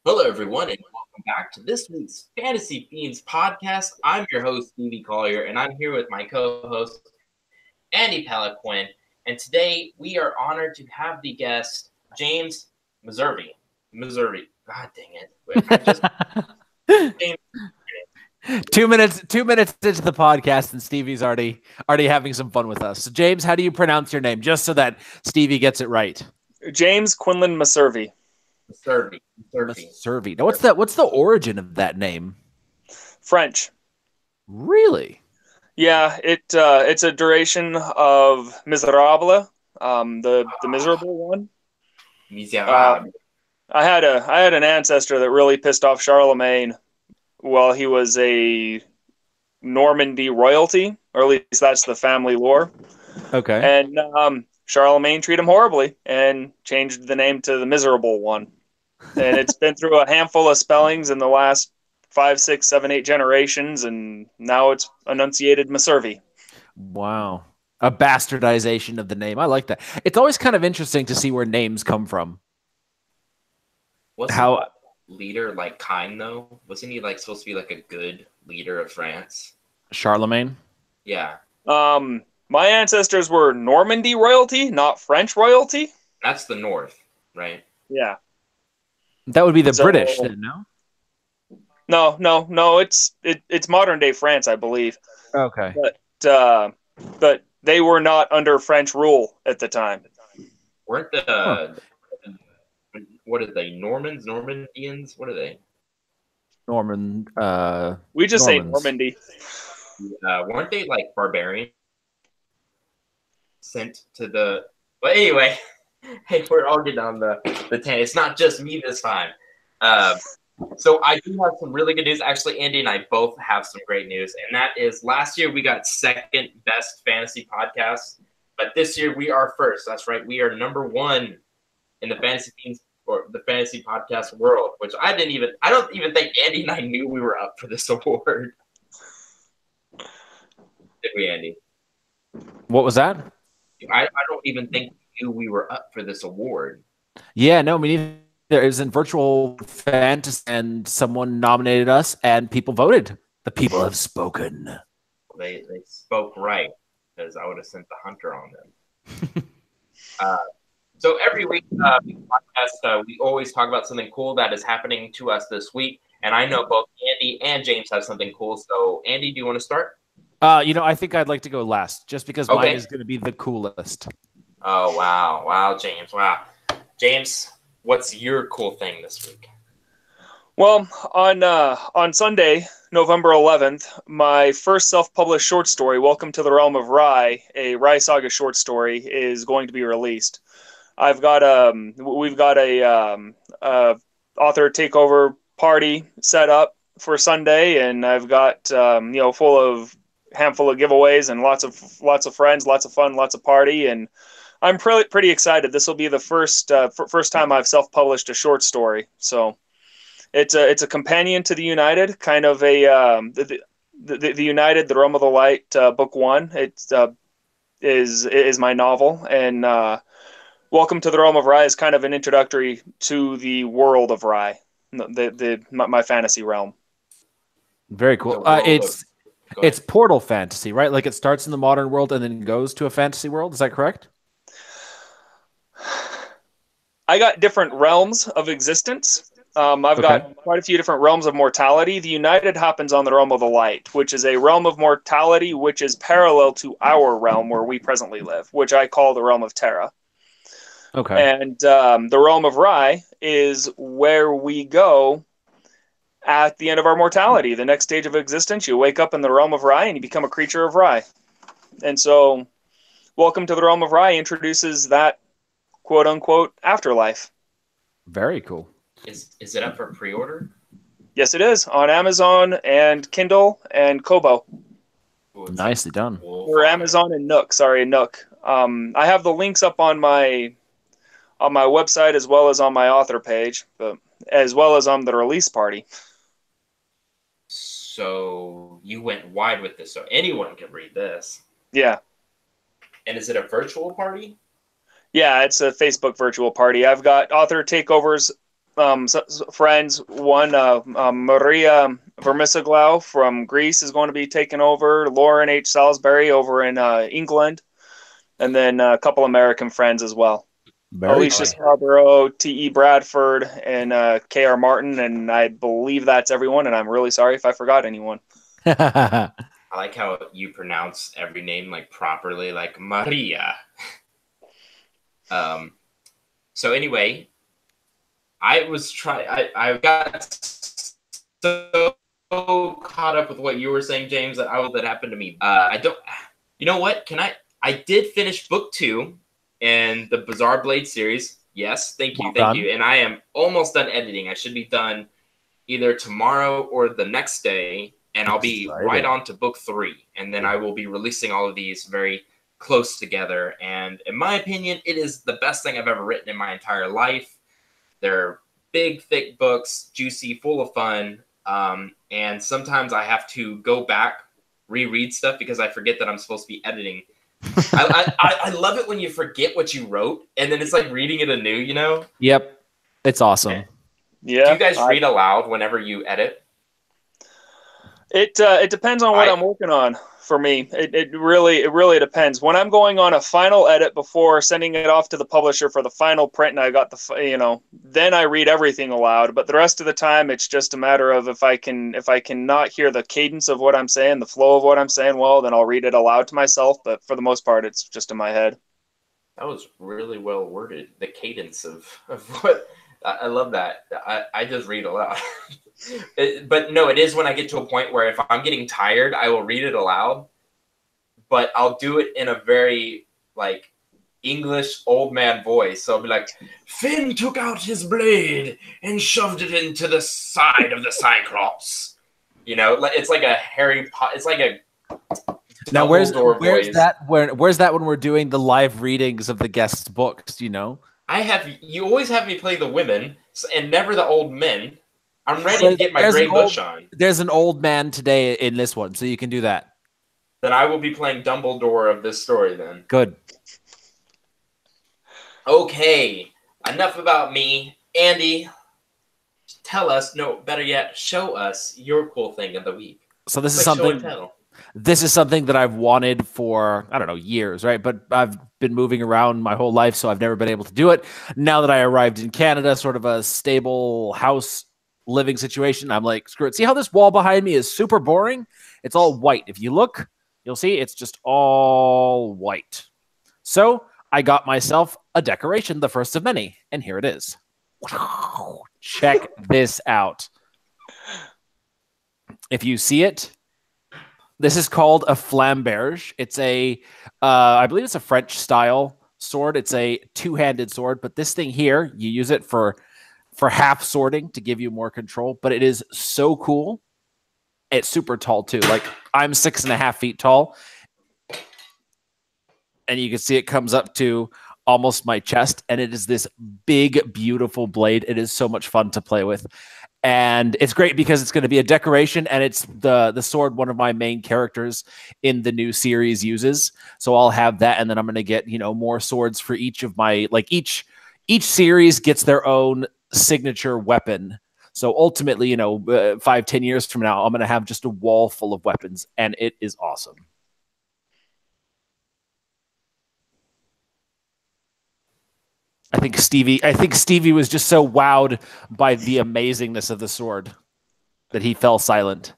Hello, everyone, and welcome back to this week's Fantasy Fiends podcast. I'm your host, Stevie Collier, and I'm here with my co-host, Andy Peliquin. And today we are honored to have the guest, James Meservy. God dang it. James. 2 minutes into the podcast, and Stevie's already having some fun with us. So, James, how do you pronounce your name, just so that Stevie gets it right? James Quinlan Meservy. Meservy. Now, what's the origin of that name? French. Really? Yeah, it's a duration of miserable, the miserable one. Miserable. I had an ancestor that really pissed off Charlemagne while he was a Normandy royalty, or at least that's the family lore. Okay. And Charlemagne treated him horribly and changed the name to the miserable one. And it's been through a handful of spellings in the last 5, 6, 7, 8 generations, and now it's enunciated Meservy. Wow. A bastardization of the name. I like that. It's always kind of interesting to see where names come from. Wasn't leader like kind though? Wasn't he like supposed to be like a good leader of France? Charlemagne? Yeah. My ancestors were Normandy royalty, not French royalty. That's the North, right? Yeah. That would be the British then, no? No. It's modern day France, I believe. Okay. But they were not under French rule at the time. Weren't the what are they? Normandians? What are they? Norman. We just Normans. say Normandy. Weren't they like barbarians sent to the? But anyway, hey, we're all getting on the tan. It's not just me this time. So I do have some really good news. Actually, Andy and I both have some great news, and that is last year we got second best fantasy podcast, but this year we are first. That's right, we are number one in the fantasy teams or the fantasy podcast world. Which I don't even think Andy and I knew we were up for this award. Did we, Andy? What was that? I don't even think we knew we were up for this award. Yeah, no, me neither. It was in virtual fantasy, and someone nominated us, and people voted. The people have spoken. They spoke right, because I would have sent the hunter on them. So every week, podcast, we always talk about something cool that is happening to us this week, and I know both Andy and James have something cool. So, Andy, do you want to start? I think I'd like to go last, just because mine is going to be the coolest. Oh, wow, James, wow. James, what's your cool thing this week? Well, on Sunday, November 11th, my first self-published short story, Welcome to the Realm of Rye, a Rye Saga short story, is going to be released. We've got a author takeover party set up for Sunday, and I've got handful of giveaways and lots of friends, lots of fun, lots of party, and I'm pretty excited. This will be the first time I've self-published a short story. So it's a companion to the United, kind of a the United, the Realm of the Light, book 1. It is my novel, and Welcome to the Realm of Rye is kind of an introductory to the world of Rye, my fantasy realm. Very cool. It's portal fantasy, right? Like it starts in the modern world and then goes to a fantasy world. Is that correct? I got different realms of existence. I've got quite a few different realms of mortality. The United happens on the Realm of the Light, which is a realm of mortality which is parallel to our realm where we presently live, which I call the Realm of Terra. Okay. And the Realm of Rye is where we go at the end of our mortality. The next stage of existence, you wake up in the Realm of Rye and you become a creature of Rye. And so Welcome to the Realm of Rye introduces that quote-unquote afterlife. Very cool. Is it up for pre-order? Yes, it is. On Amazon and Kindle and Kobo. Ooh, Nicely done. Or Amazon and Nook. Sorry, Nook. I have the links up on my website as well as on my author page, but as well as on the release party. So you went wide with this, so anyone can read this. Yeah. And is it a virtual party? Yeah, it's a Facebook virtual party. I've got author takeovers friends. One, Maria Vermisoglau from Greece is going to be taking over. Lauren H. Salisbury over in England, and then a couple American friends as well. Alicia Scarborough, T.E. Bradford, and K.R. Martin, and I believe that's everyone, and I'm really sorry if I forgot anyone. I like how you pronounce every name like properly, like Maria. So anyway, I got so caught up with what you were saying, James, that that happened to me. You know what? I did finish book 2 in the Bizarre Blade series. Yes, thank you. And I am almost done editing. I should be done either tomorrow or the next day, and I'll be right on to book 3. And then I will be releasing all of these very close together. And in my opinion, it is the best thing I've ever written in my entire life. They're big, thick books, juicy, full of fun. And sometimes I have to go back, reread stuff because I forget that I'm supposed to be editing. I love it when you forget what you wrote and then it's like reading it anew, you know? Yep. It's awesome. Okay. Yeah. Do you guys read aloud whenever you edit? It depends on what I'm working on. For me, it really depends. When I'm going on a final edit before sending it off to the publisher for the final print, and I got then I read everything aloud. But the rest of the time, it's just a matter of if I can not hear the cadence of what I'm saying, the flow of what I'm saying, well, then I'll read it aloud to myself. But for the most part, it's just in my head. That was really well worded. The cadence of what I love that. I just read aloud. But no, it is when I get to a point where if I'm getting tired, I will read it aloud, but I'll do it in a very like English old man voice. So I'll be like, Finn took out his blade and shoved it into the side of the Cyclops. You know, it's like a Harry Potter. It's like a now where's that when we're doing the live readings of the guests' books? You know, you always have me play the women and never the old men. I'm ready to get my gray bush on. There's an old man today in this one, so you can do that. Then I will be playing Dumbledore of this story then. Good. Okay, enough about me. Andy, tell us, no, better yet, show us your cool thing of the week. So this is something that I've wanted for, I don't know, years, right? But I've been moving around my whole life, so I've never been able to do it. Now that I arrived in Canada, sort of a stable house living situation, I'm like, screw it. See how this wall behind me is super boring? It's all white. If you look, you'll see it's just all white. So I got myself a decoration, the first of many, and here it is. Check this out. If you see it, this is called a flamberge. It's I believe it's a French style sword. It's a two-handed sword, but this thing here, you use it for half swording to give you more control, but it is so cool. It's super tall too. Like I'm 6.5 feet tall, and you can see it comes up to almost my chest, and it is this big, beautiful blade. It is so much fun to play with, and it's great because it's going to be a decoration, and it's the sword one of my main characters in the new series uses. So I'll have that, and then I'm going to get more swords for each of my each series gets their own signature weapon. So ultimately, 5-10 years from now, I'm going to have just a wall full of weapons, and it is awesome. I think Stevie was just so wowed by the amazingness of the sword that he fell silent.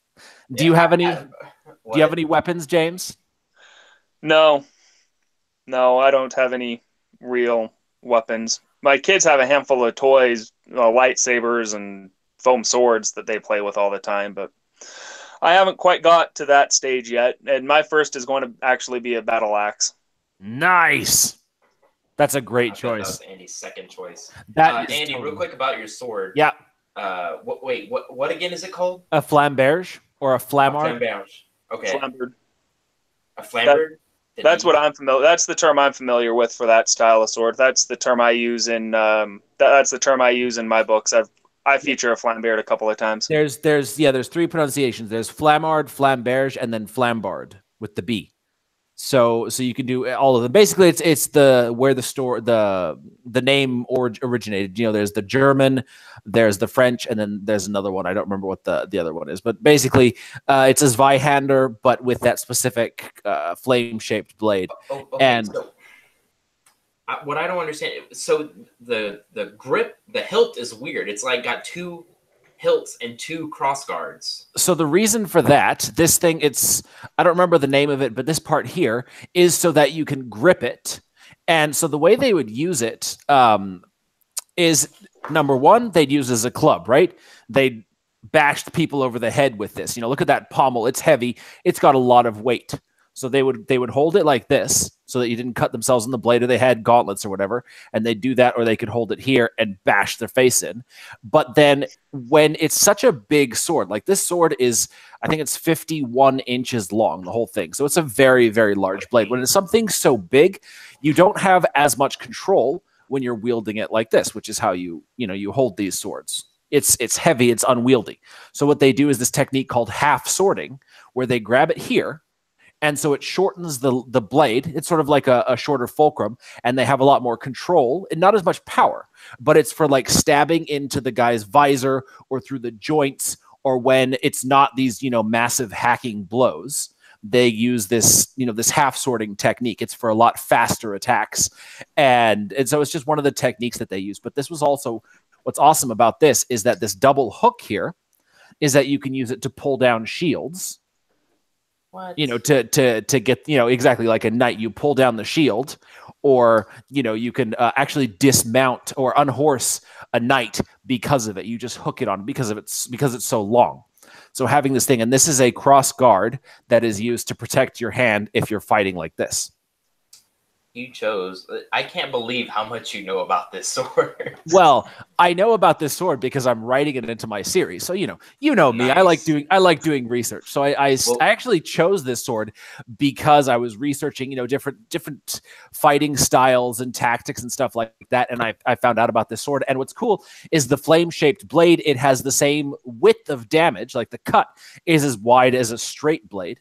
Do you have any weapons, James? No, I don't have any real weapons. My kids have a handful of toys, lightsabers and foam swords that they play with all the time, but I haven't quite got to that stage yet. And my first is going to actually be a battle axe. Nice. That's a great choice. That was Andy's second choice. Andy, real quick about your sword. Yeah. What again is it called? A flamberge or a flamard? Flamberge. Okay. Flambard. A flambard? That's what I'm familiar. That's the term I'm familiar with for that style of sword. That's the term I use in. That's the term I use in my books. I feature a flambard a couple of times. There's 3 pronunciations. There's flamard, flamberge, and then flambard with the B. So you can do all of them. Basically, it's the where the name originated. You know, there's the German, there's the French, and then there's another one. I don't remember what the other one is, but basically, it's a Zweihander, but with that specific flame shaped blade. Okay, and so what I don't understand, so the grip, the hilt is weird. It's like got two hilts and two cross guards. So the reason for that, this thing, I don't remember the name of it, but this part here is so that you can grip it. And so the way they would use it is, number one, they'd use as a club, right? They bashed people over the head with this. You know, look at that pommel. It's heavy. It's got a lot of weight. So they would hold it like this so that you didn't cut themselves in the blade, or they had gauntlets or whatever, and they'd do that, or they could hold it here and bash their face in. But then when it's such a big sword, like this sword is, I think it's 51 inches long, the whole thing. So it's a very, very large blade. When it's something so big, you don't have as much control when you're wielding it like this, which is how you hold these swords. It's heavy, it's unwieldy. So what they do is this technique called half swording, where they grab it here, and so it shortens the blade. It's sort of like a shorter fulcrum, and they have a lot more control and not as much power. But it's for like stabbing into the guy's visor or through the joints, or when it's not these, massive hacking blows. They use this, this half sorting technique. It's for a lot faster attacks. And so it's just one of the techniques that they use. But this was also, what's awesome about this is that this double hook here is that you can use it to pull down shields. What? To get, exactly like a knight, you pull down the shield, or, you can actually dismount or unhorse a knight because of it. You just hook it on because it's so long. So having this thing, and this is a cross guard that is used to protect your hand if you're fighting like this. You chose. I can't believe how much you know about this sword. Well, I know about this sword because I'm writing it into my series. So, you know me. Nice. I like doing research. So I actually chose this sword because I was researching, different fighting styles and tactics and stuff like that. And I found out about this sword. And what's cool is the flame-shaped blade. It has the same width of damage. Like the cut is as wide as a straight blade.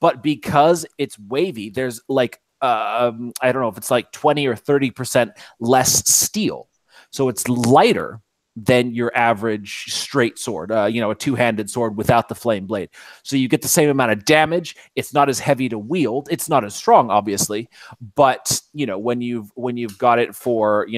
But because it's wavy, there's like, I don't know if it's like 20 or 30% less steel. So it's lighter than your average straight sword, a two-handed sword without the flame blade. So you get the same amount of damage. It's not as heavy to wield. It's not as strong, obviously. But, when you've got it for,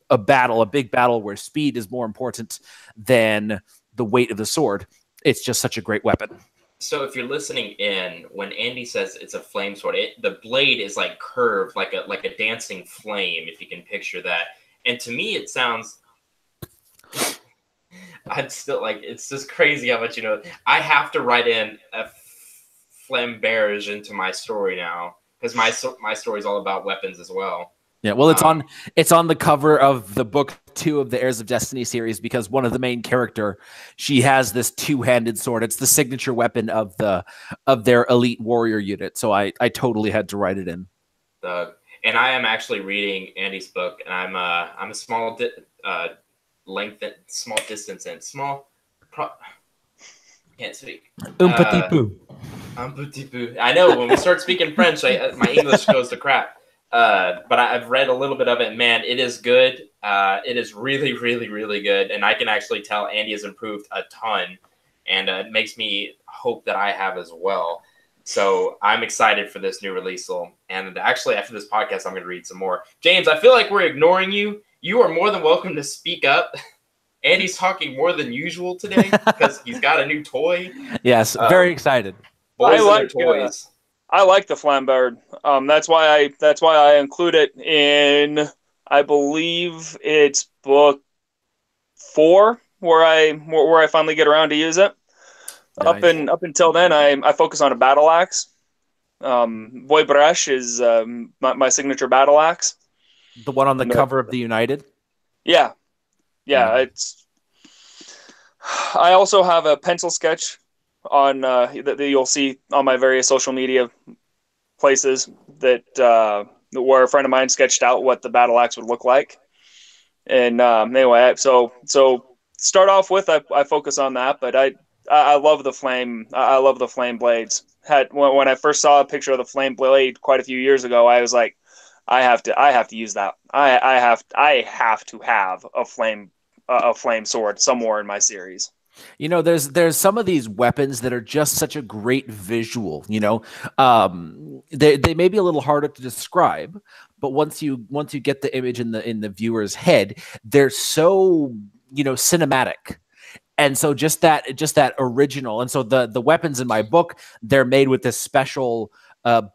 a big battle where speed is more important than the weight of the sword, it's just such a great weapon. So if you're listening in, when Andy says it's a flame sword, the blade is like curved, like a dancing flame, if you can picture that. And to me, it sounds. I'm still like, it's just crazy how much you know. I have to write in a flamberge into my story now, because my story is all about weapons as well. Yeah, well, it's on the cover of the book 2 of the Heirs of Destiny series, because one of the main character, she has this two-handed sword. It's the signature weapon of their elite warrior unit. So I totally had to write it in. And I am actually reading Andy's book, and I'm a small distance and can't speak. Un petit peu. Un petit peu. I know when we start speaking French, my English goes to crap. But I've read a little bit of it. Man, it is good. It is really, really, really good. And I can actually tell Andy has improved a ton. And it makes me hope that I have as well. So I'm excited for this new release. And actually, after this podcast, I'm going to read some more. James, I feel like we're ignoring you. You are more than welcome to speak up. Andy's talking more than usual today because he's got a new toy. Yes, very excited. Boys and their toys. I like the Flambard. That's why I include it in, I believe it's book 4 where I finally get around to use it. Nice. Up until then, I focus on a battle axe. Voibresh is my signature battle axe. The one on the cover of the United. Yeah. It's. I also have a pencil sketch on that you'll see on my various social media places that where a friend of mine sketched out what the battle axe would look like. And anyway, so start off with I focus on that, but I love the flame. I love the flame blades. when I first saw a picture of the flame blade quite a few years ago, I was like, I have to use that. I have to have a flame sword somewhere in my series. You know, there's some of these weapons that are just such a great visual. You know, they may be a little harder to describe, but once you get the image in the viewer's head, they're so, you know, cinematic. And so just that original, and so the weapons in my book, they're made with this special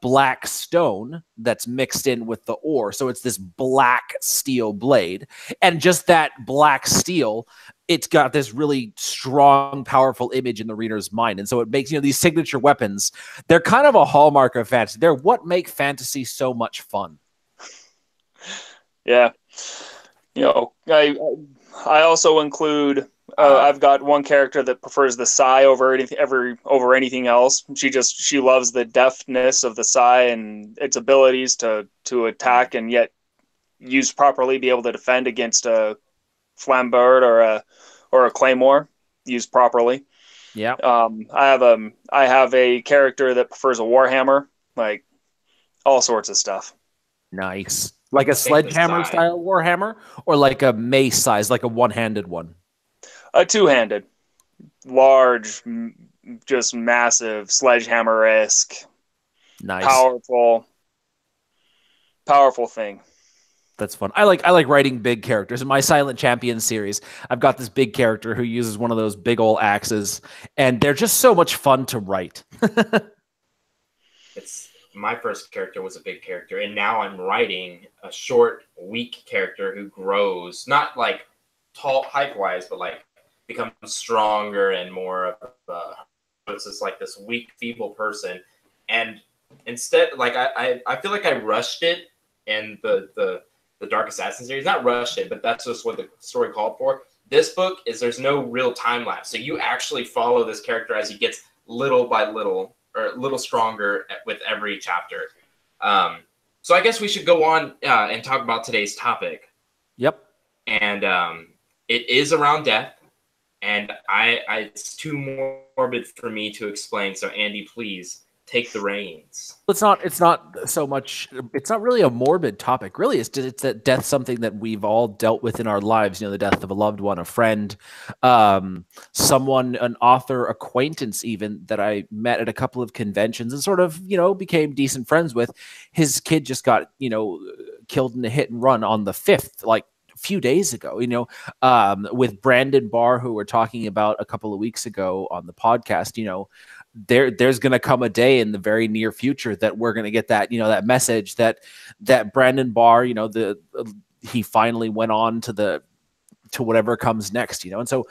black stone that's mixed in with the ore, so it's this black steel blade, and just that black steel, it's got this really strong, powerful image in the reader's mind, and so it makes, you know, these signature weapons, they're kind of a hallmark of fantasy. They're what make fantasy so much fun. Yeah, you know, I also include. I've got one character that prefers the Psy over anything else. She loves the deftness of the Psy and its abilities to attack and yet used properly be able to defend against a flambard or a claymore used properly. Yeah. I have a character that prefers a warhammer, like all sorts of stuff. Nice. Like a sledgehammer style warhammer, or like a mace size, like a one-handed one? A two-handed, large, just massive, sledgehammer-esque, nice, powerful thing. That's fun. I like writing big characters. In my Silent Champion series, I've got this big character who uses one of those big old axes, and they're just so much fun to write. It's my first character was a big character, and now I'm writing a short, weak character who grows, not like tall height-wise, but like becomes stronger and more of a, it's just like this weak, feeble person. And instead, like I feel like I rushed it in the Dark Assassin series. Not rushed it, but that's just what the story called for. This book is there's no real time lapse, so you actually follow this character as he gets little by little, or a little stronger with every chapter. So I guess we should go on and talk about today's topic. Yep. And it is around death. And it's too morbid for me to explain. So Andy, please take the reins. It's not so much. It's not really a morbid topic. Really, it's that death, something that we've all dealt with in our lives. You know, the death of a loved one, a friend, someone, an author acquaintance, even that I met at a couple of conventions and sort of, you know, became decent friends with. His kid just got, you know, killed in a hit and run on the 5th, like few days ago, you know, with Brandon Barr, who we're talking about a couple of weeks ago on the podcast. You know, there's going to come a day in the very near future that we're going to get that, you know, that message that Brandon Barr, you know, he finally went on to whatever comes next, you know. And so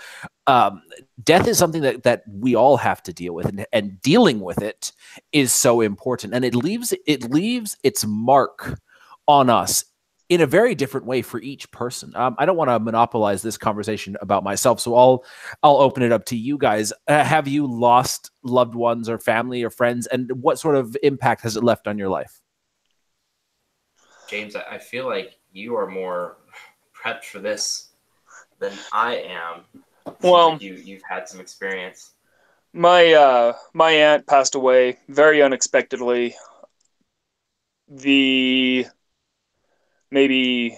death is something that we all have to deal with, and dealing with it is so important, and it leaves its mark on us in a very different way for each person. I don't want to monopolize this conversation about myself, so I'll open it up to you guys. Have you lost loved ones or family or friends, and what sort of impact has it left on your life? James, I feel like you are more prepped for this than I am. Well, like you've had some experience. My aunt passed away very unexpectedly. Maybe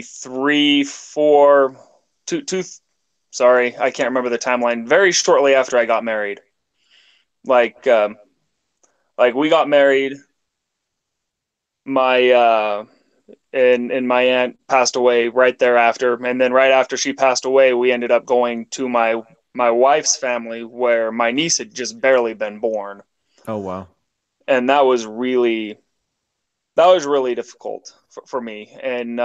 3, 4, 2. Sorry, I can't remember the timeline. Very shortly after I got married, like we got married. And my aunt passed away right thereafter, and then right after she passed away, we ended up going to my wife's family, where my niece had just barely been born. Oh wow! And that was really difficult for me. And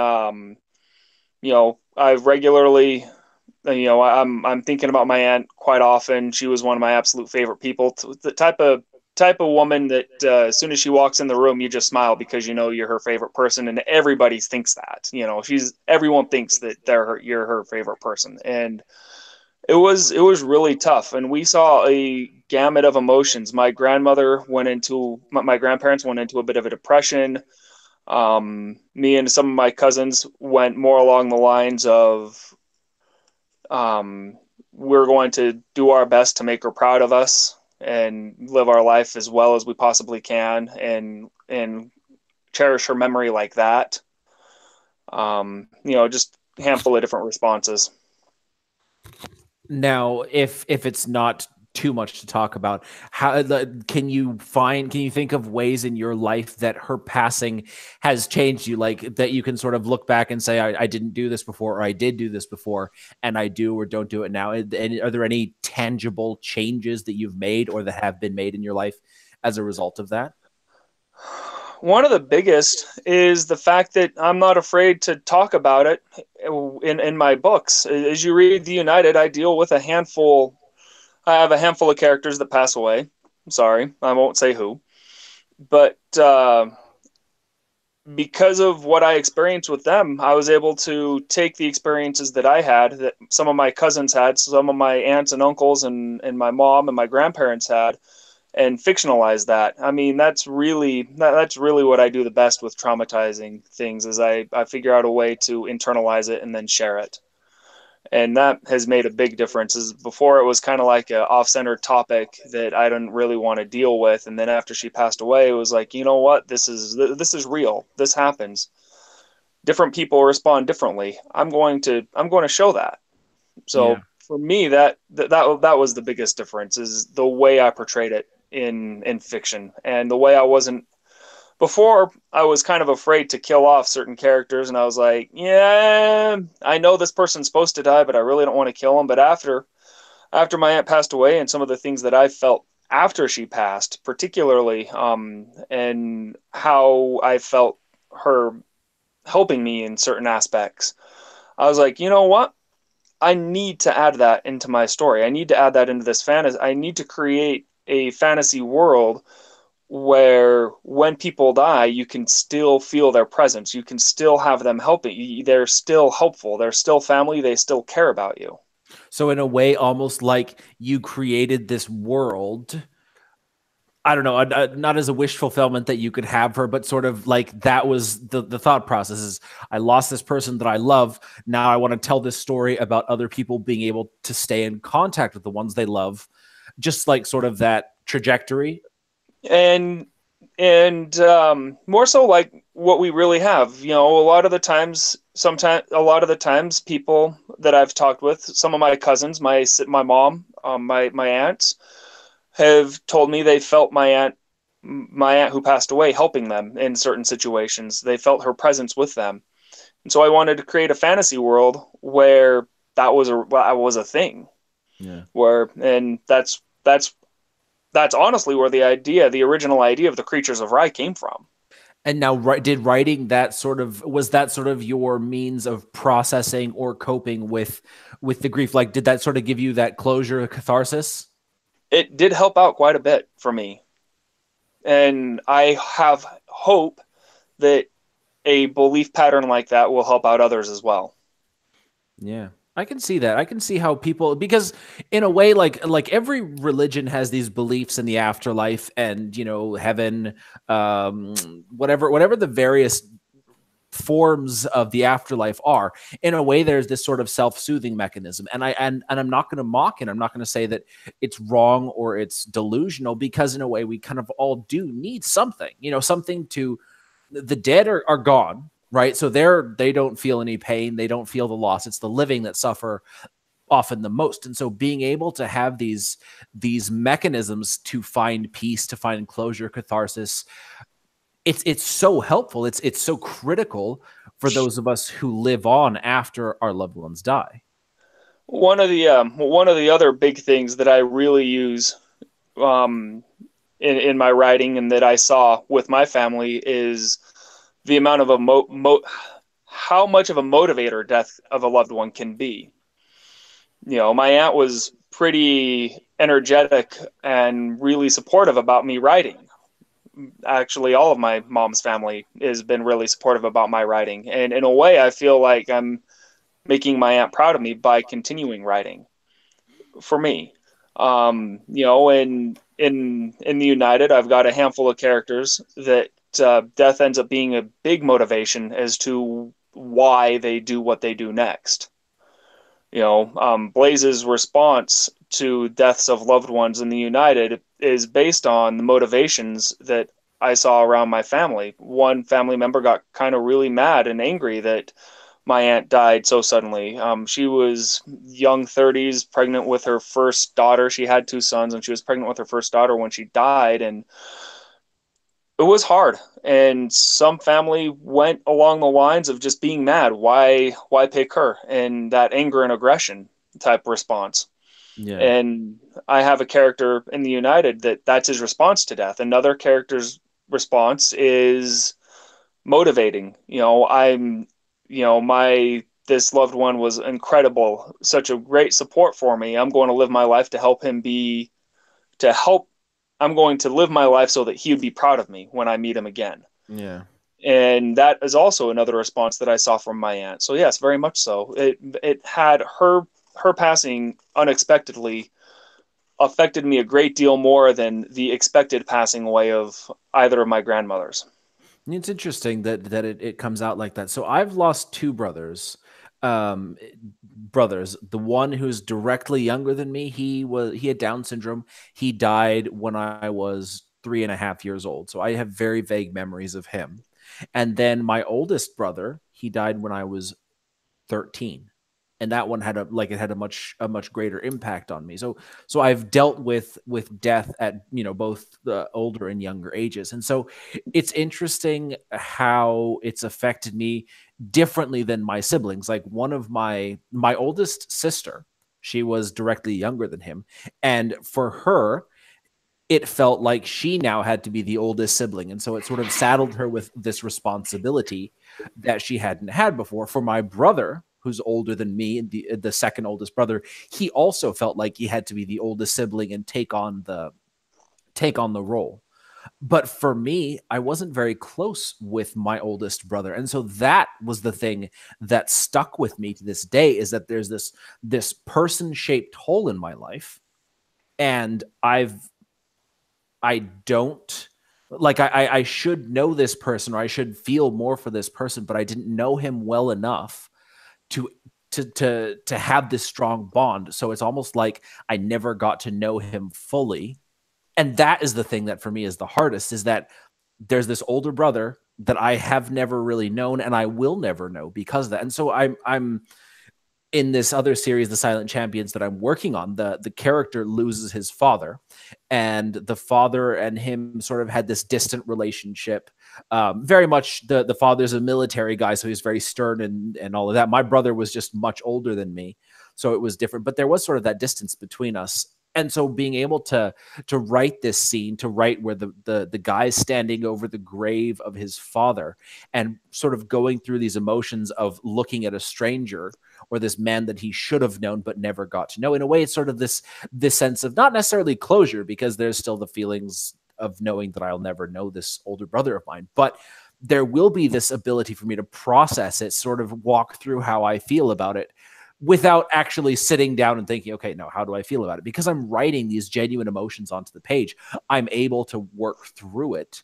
you know, I regularly, you know, I'm thinking about my aunt quite often. She was one of my absolute favorite people. The type of woman that as soon as she walks in the room, you just smile because you know you're her favorite person, and everybody thinks that. You know, everyone thinks that you're her favorite person, and it was really tough. And we saw a gamut of emotions. My grandparents went into a bit of a depression. Me and some of my cousins went more along the lines of we're going to do our best to make her proud of us. and live our life as well as we possibly can, and cherish her memory like that. Just a handful of different responses. Now, if it's not too much to talk about, can you think of ways in your life that her passing has changed you, like that you can sort of look back and say, I didn't do this before, or I did do this before, and I do or don't do it now? And are there any tangible changes that you've made or that have been made in your life as a result of that? One of the biggest is the fact that I'm not afraid to talk about it in my books. As you read The United, I deal with I have a handful of characters that pass away. I'm sorry, I won't say who. But because of what I experienced with them, I was able to take the experiences that I had, that some of my cousins had, some of my aunts and uncles and my mom and my grandparents had, and fictionalize that. I mean, that's really what I do the best with traumatizing things, is I figure out a way to internalize it and then share it. And that has made a big difference. Is before it was kind of like an off-center topic that I didn't really want to deal with, and then after she passed away, it was like, you know what, this is real. This happens. Different people respond differently. I'm going to show that. So Yeah. for me, that was the biggest difference, is the way I portrayed it in fiction, and the way I wasn't. Before, I was kind of afraid to kill off certain characters, and I was like, yeah, I know this person's supposed to die, but I really don't want to kill him. But after my aunt passed away, and some of the things that I felt after she passed, particularly, and how I felt her helping me in certain aspects, I was like, you know what? I need to add that into my story. I need to add that into this fantasy. I need to create a fantasy world where when people die, you can still feel their presence. You can still have them helping you. They're still helpful. They're still family. They still care about you. So in a way, almost like you created this world, I don't know, not as a wish fulfillment that you could have her, but sort of like that was the thought process is, I lost this person that I love. Now I want to tell this story about other people being able to stay in contact with the ones they love, just like sort of that trajectory. And more so like what we really have. A lot of the times, people that I've talked with, some of my cousins, my mom, my aunts, have told me they felt my aunt who passed away helping them in certain situations. They felt her presence with them. And so I wanted to create a fantasy world where that was a thing. Yeah. And that's honestly where the original idea of the Creatures of Rye came from. And now, did writing was that sort of your means of processing or coping with the grief? Like, did that sort of give you that closure, catharsis? It did help out quite a bit for me. And I have hope that a belief pattern like that will help out others as well. Yeah. I can see that. I can see how people, because in a way, like every religion has these beliefs in the afterlife and, heaven, whatever the various forms of the afterlife are. In a way, there's this sort of self-soothing mechanism. And I'm not going to mock it. I'm not going to say that it's wrong or it's delusional, because in a way we kind of all do need something, something to, the dead are gone. Right. So they don't feel any pain. They don't feel the loss. It's the living that suffer often the most. And so being able to have these mechanisms to find peace, to find closure, catharsis, it's so helpful. It's so critical for those of us who live on after our loved ones die. One of the other big things that I really use in my writing, and that I saw with my family, is the amount of how much of a motivator death of a loved one can be. My aunt was pretty energetic and really supportive about me writing. Actually, all of my mom's family has been really supportive about my writing. And in a way, I feel like I'm making my aunt proud of me by continuing writing for me. In the United, I've got a handful of characters that death ends up being a big motivation as to why they do what they do next. Blaze's response to deaths of loved ones in the United is based on the motivations that I saw around my family. One family member got kind of really mad and angry that my aunt died so suddenly. She was young 30s, pregnant with her first daughter. She had two sons, and she was pregnant with her first daughter when she died, and it was hard. And some family went along the lines of just being mad. Why pick her? And that anger and aggression type response. Yeah. And I have a character in the United that's his response to death. Another character's response is motivating. This loved one was incredible, such a great support for me. I'm going to live my life to help him be to help I'm going to live my life so that he would be proud of me when I meet him again. Yeah. And that is also another response that I saw from my aunt. So yes, very much so. It had her passing unexpectedly affected me a great deal more than the expected passing away of either of my grandmothers. It's interesting that it comes out like that. So I've lost two brothers. The one who's directly younger than me, he had Down syndrome. He died when I was 3.5 years old. So I have very vague memories of him. And then my oldest brother, he died when I was 13. And that one had a much greater impact on me. So I've dealt with death at both the older and younger ages. And so it's interesting how it's affected me differently than my siblings. Like one of my oldest sister, she was directly younger than him, and for her it felt like she now had to be the oldest sibling. And so it sort of saddled her with this responsibility that she hadn't had before. For my brother, who's older than me, the second oldest brother, he also felt like he had to be the oldest sibling and take on the role. But for me, I wasn't very close with my oldest brother. And so that was the thing that stuck with me to this day, is that there's this person-shaped hole in my life. And I should know this person, or I should feel more for this person, but I didn't know him well enough to have this strong bond. So it's almost like I never got to know him fully. And that is the thing that for me is the hardest, is that there's this older brother that I have never really known, and I will never know because of that. And so I'm in this other series, The Silent Champions, that I'm working on, the character loses his father, and the father and him sort of had this distant relationship. Very much the father's a military guy, so he's very stern and all of that. My brother was just much older than me, so it was different, but there was sort of that distance between us. And so being able to write this scene, to write where the guy's standing over the grave of his father and sort of going through these emotions of looking at a stranger, or this man that he should have known but never got to know. In a way, it's sort of this sense of not necessarily closure, because there's still the feelings of knowing that I'll never know this older brother of mine, but there will be this ability for me to process it, sort of walk through how I feel about it, without actually sitting down and thinking, okay, no, how do I feel about it? Because I'm writing these genuine emotions onto the page, I'm able to work through it.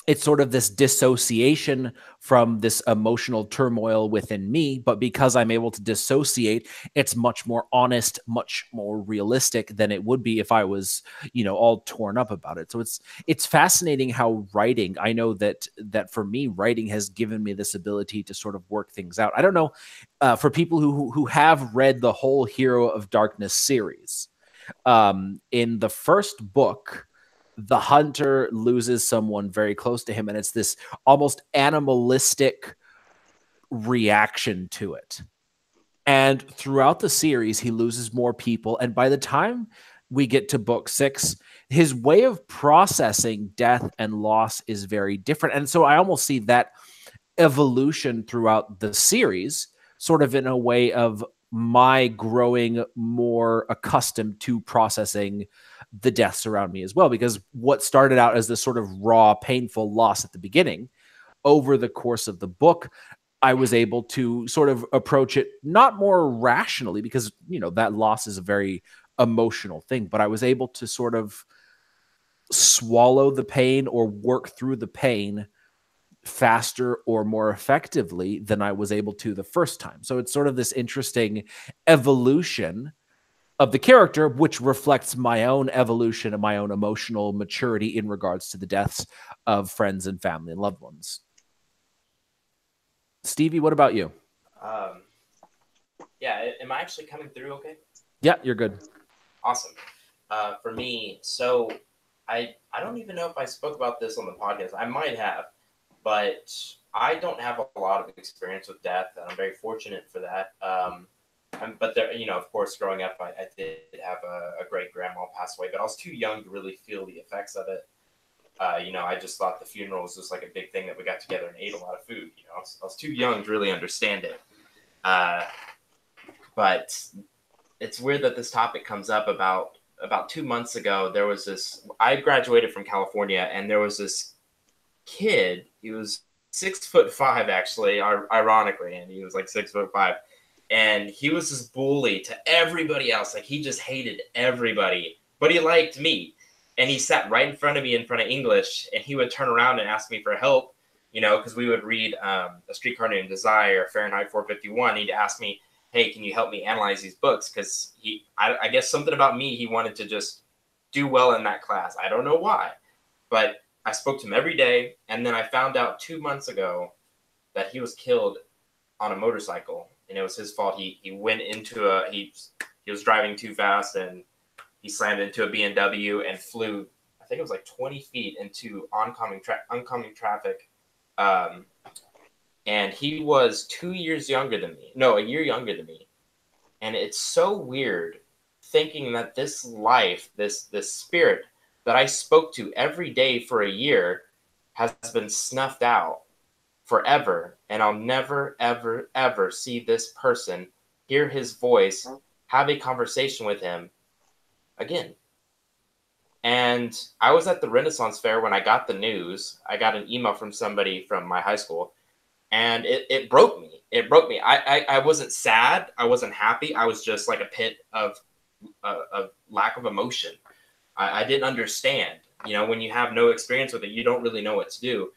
It's sort of this dissociation from this emotional turmoil within me, but because I'm able to dissociate, it's much more honest, much more realistic than it would be if I was, all torn up about it. So it's fascinating how writing, I know that for me, writing has given me this ability to sort of work things out. I don't know, for people who have read the whole Hero of Darkness series, in the first book, the hunter loses someone very close to him, and it's this almost animalistic reaction to it. And throughout the series, he loses more people. And by the time we get to book 6, his way of processing death and loss is very different. And so I almost see that evolution throughout the series, sort of in a way of my growing more accustomed to processing the deaths around me as well. Because what started out as this sort of raw, painful loss at the beginning, over the course of the book, I was able to sort of approach it not more rationally, because, that loss is a very emotional thing, but I was able to sort of swallow the pain or work through the pain faster or more effectively than I was able to the first time. So it's sort of this interesting evolution of the character, which reflects my own evolution and my own emotional maturity in regards to the deaths of friends and family and loved ones. Stevie, what about you? Yeah, am I actually coming through okay? Yeah, you're good. Awesome. For me, so I don't even know if I spoke about this on the podcast. I might have, but I don't have a lot of experience with death, and I'm very fortunate for that. But there, of course, growing up, I did have a great grandma pass away, but I was too young to really feel the effects of it. I just thought the funeral was just like a big thing that we got together and ate a lot of food. I was too young to really understand it. But it's weird that this topic comes up about 2 months ago. There was I graduated from California, and there was this kid. He was 6'5", actually, ironically, and he was like 6'5". And he was this bully to everybody else. Like, he just hated everybody, but he liked me. And he sat right in front of me in front of English, and he would turn around and ask me for help, because we would read A Streetcar Named Desire, Fahrenheit 451. He'd ask me, hey, can you help me analyze these books? Because I guess something about me, he wanted to just do well in that class. I don't know why, but I spoke to him every day. And then I found out 2 months ago that he was killed on a motorcycle, and it was his fault. He went into he was driving too fast, and he slammed into a BMW and flew, I think it was like 20 feet into oncoming traffic. And he was 2 years younger than me. No, a year younger than me. And it's so weird thinking that this life, this spirit that I spoke to every day for a year has been snuffed out forever. And I'll never, ever, ever see this person, hear his voice, have a conversation with him again. And I was at the Renaissance Fair when I got the news. I got an email from somebody from my high school, and it broke me. It broke me. I wasn't sad. I wasn't happy. I was just like a pit of lack of emotion. I didn't understand. When you have no experience with it, you don't really know what to do.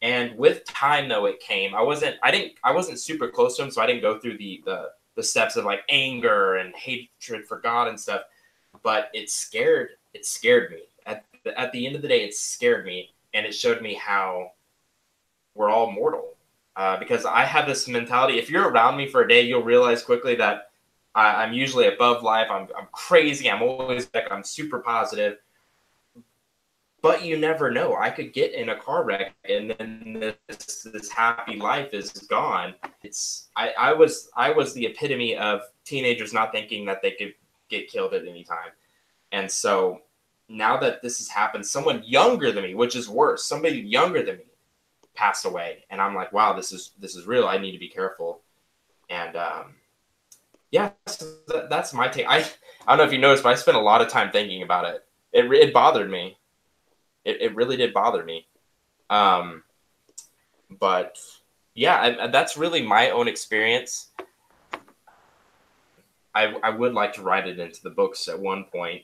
And with time, though, it came. I wasn't super close to him, so I didn't go through the steps of like anger and hatred for God and stuff. But it scared me. At the end of the day, it scared me, and it showed me how we're all mortal. Because I have this mentality: if you're around me for a day, you'll realize quickly that I'm usually above life. I'm crazy. I'm always like, I'm super positive. But you never know. I could get in a car wreck, and then this happy life is gone. I was the epitome of teenagers not thinking that they could get killed at any time. And so now that this has happened, someone younger than me, which is worse, somebody younger than me passed away. And I'm like, wow, this is real. I need to be careful. And yeah, so that's my take. I don't know if you noticed, but I spent a lot of time thinking about it. It bothered me. It really did bother me. But yeah, that's really my own experience. I would like to write it into the books at one point.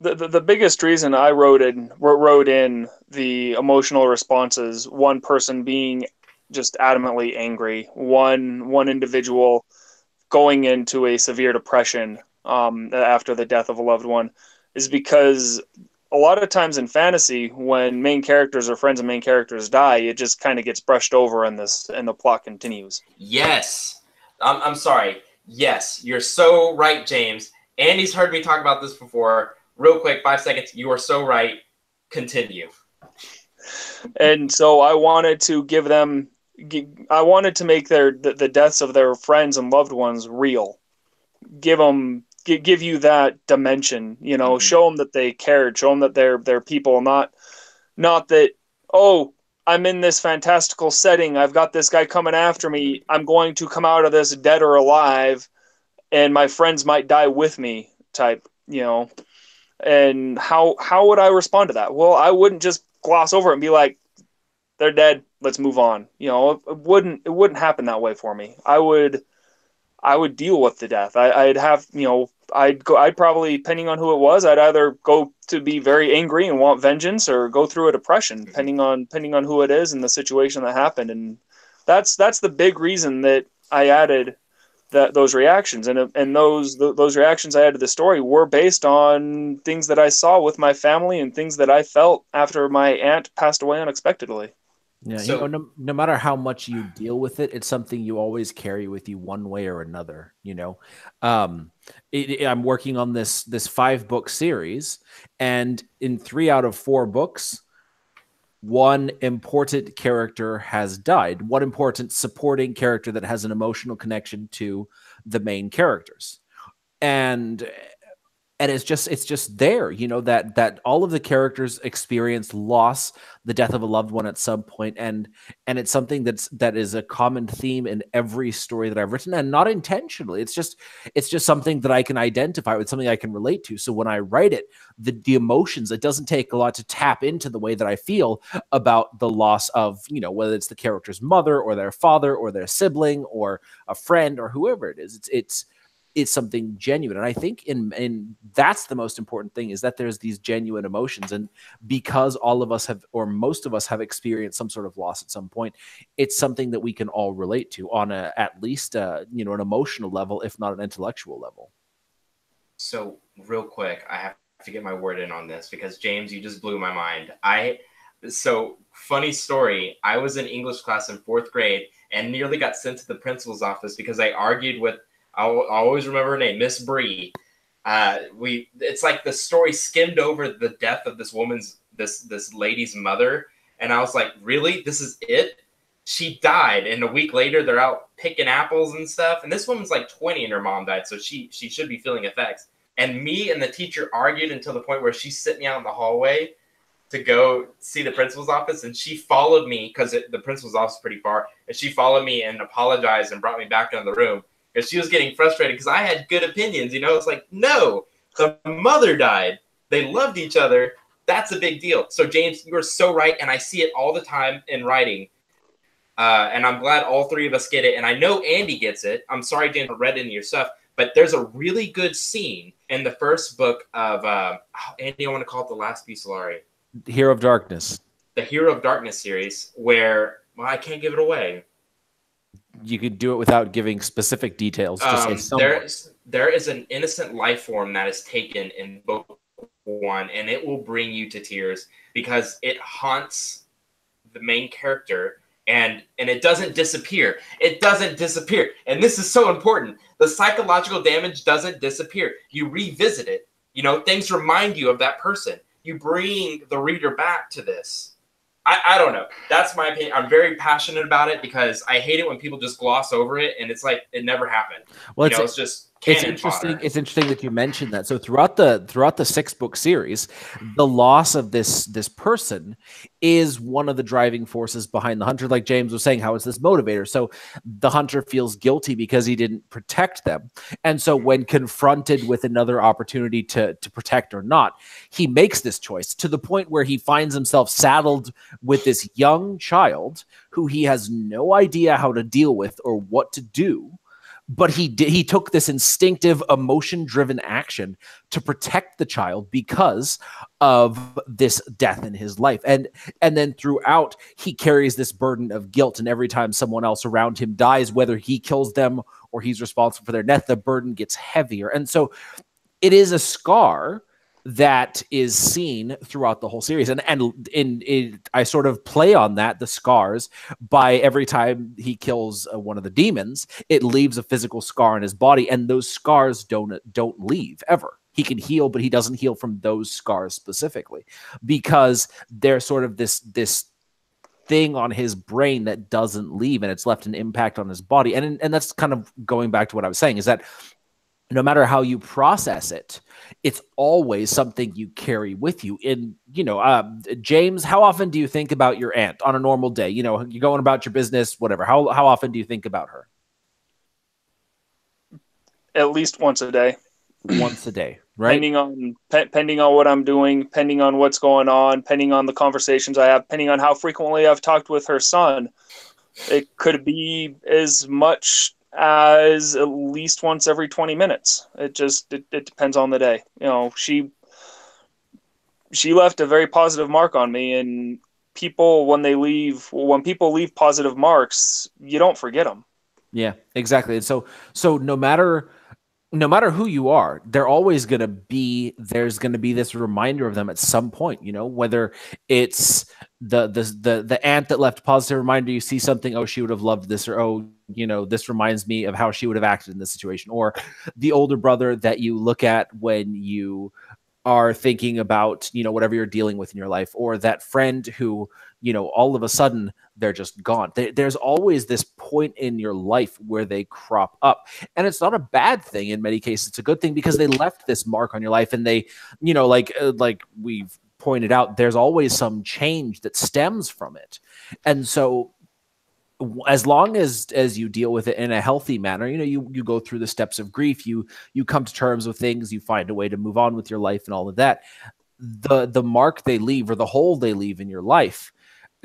The biggest reason I wrote in the emotional responses, one person being just adamantly angry, one individual going into a severe depression after the death of a loved one, is because a lot of times in fantasy, when main characters or friends of main characters die, it just kind of gets brushed over and the plot continues. Yes. I'm sorry. Yes, you're so right, James. Andy's heard me talk about this before. Real quick, 5 seconds. You are so right. Continue. And so I wanted to make the deaths of their friends and loved ones real. Give you that dimension, Mm-hmm. Show them that they cared, show them that they're people, not that, oh, I'm in this fantastical setting, I've got this guy coming after me, I'm going to come out of this dead or alive, and my friends might die with me type, and how would I respond to that? Well, I wouldn't just gloss over it and be like, they're dead, let's move on. It wouldn't happen that way for me. I would deal with the death. I'd have, I'd probably, depending on who it was, I'd either go to be very angry and want vengeance, or go through a depression, depending on who it is and the situation that happened. And That's the big reason that I added those reactions, and those reactions I added to the story were based on things that I saw with my family and things that I felt after my aunt passed away unexpectedly. Yeah, So no matter how much you deal with it, it's something you always carry with you one way or another. I'm working on this 5-book series, and in 3 out of 4 books, one important character has died. One important supporting character that has an emotional connection to the main characters, and it's just there, that all of the characters experience loss, the death of a loved one at some point, and it's something that is a common theme in every story that I've written, and not intentionally. It's just something that I can identify with, something I can relate to. So when I write it, the emotions, it doesn't take a lot to tap into the way that I feel about the loss of, whether it's the character's mother or their father or their sibling or a friend or whoever it is. It's something genuine. And I think in that's the most important thing, is that there's these genuine emotions. And because all of us have, or most of us have, experienced some sort of loss at some point, it's something that we can all relate to on at least an emotional level, if not an intellectual level. So real quick, I have to get my word in on this because James, you just blew my mind. So funny story. I was in English class in 4th grade and nearly got sent to the principal's office because I argued with, I'll always remember her name, Miss Bree. It's like the story skimmed over the death of this woman's, this lady's mother, and I was like, really? This is it? She died, and a week later they're out picking apples and stuff. And this woman's like 20 and her mom died, so she should be feeling effects. And me and the teacher argued until the point where she sent me out in the hallway to go see the principal's office, and she followed me because the principal's office is pretty far, and she followed me and apologized and brought me back into the room. Because she was getting frustrated because I had good opinions, It's like, no, the mother died. They loved each other. That's a big deal. So, James, you are so right, and I see it all the time in writing. And I'm glad all 3 of us get it. And I know Andy gets it. I'm sorry, James, I read into your stuff. But there's a really good scene in the first book of, Andy, I want to call it The Last Piece of Larry. The Hero of Darkness. The Hero of Darkness series, where, well, I can't give it away. You could do it without giving specific details. Just say there is an innocent life form that is taken in book 1, and it will bring you to tears because it haunts the main character, and it doesn't disappear. It doesn't disappear. And this is so important. The psychological damage doesn't disappear. You revisit it. Things remind you of that person. You bring the reader back to this. I don't know. That's my opinion. I'm very passionate about it because I hate it when people just gloss over it and it's like it never happened. Well, it's just cannon fodder. It's interesting that you mentioned that. So throughout the 6-book series, the loss of this person is one of the driving forces behind the hunter. Like James was saying, how is this motivator? So the hunter feels guilty because he didn't protect them. And so when confronted with another opportunity to protect or not, he makes this choice to the point where he finds himself saddled with this young child who he has no idea how to deal with or what to do. But he took this instinctive, emotion-driven action to protect the child because of this death in his life. And then throughout, he carries this burden of guilt. And every time someone else around him dies, whether he kills them or he's responsible for their death, the burden gets heavier. And so it is a scar that is seen throughout the whole series. And I sort of play on that, the scars, by every time he kills one of the demons, it leaves a physical scar on his body, and those scars don't leave ever. He can heal, but he doesn't heal from those scars specifically because they're sort of this thing on his brain that doesn't leave, and it's left an impact on his body. And that's kind of going back to what I was saying, is that no matter how you process it, it's always something you carry with you. And, James, how often do you think about your aunt on a normal day? You're going about your business, whatever. How often do you think about her? At least once a day. Once a day, right? Depending on what I'm doing, depending on what's going on, depending on the conversations I have, depending on how frequently I've talked with her son. It could be as much as at least once every 20 minutes. It depends on the day. She left a very positive mark on me, and people, when people leave positive marks, you don't forget them. Yeah, exactly. And so no matter who you are, there's going to be this reminder of them at some point, whether it's the aunt that left a positive reminder, you see something, oh, she would have loved this, or oh, this reminds me of how she would have acted in this situation, or the older brother that you look at when you are thinking about, whatever you're dealing with in your life, or that friend who, all of a sudden they're just gone. There's always this point in your life where they crop up, and it's not a bad thing. In many cases, it's a good thing, because they left this mark on your life, and they, like we've pointed out, there's always some change that stems from it. And so as long as you deal with it in a healthy manner, you go through the steps of grief, you come to terms with things, you find a way to move on with your life and all of that, the mark they leave, or the hole they leave in your life,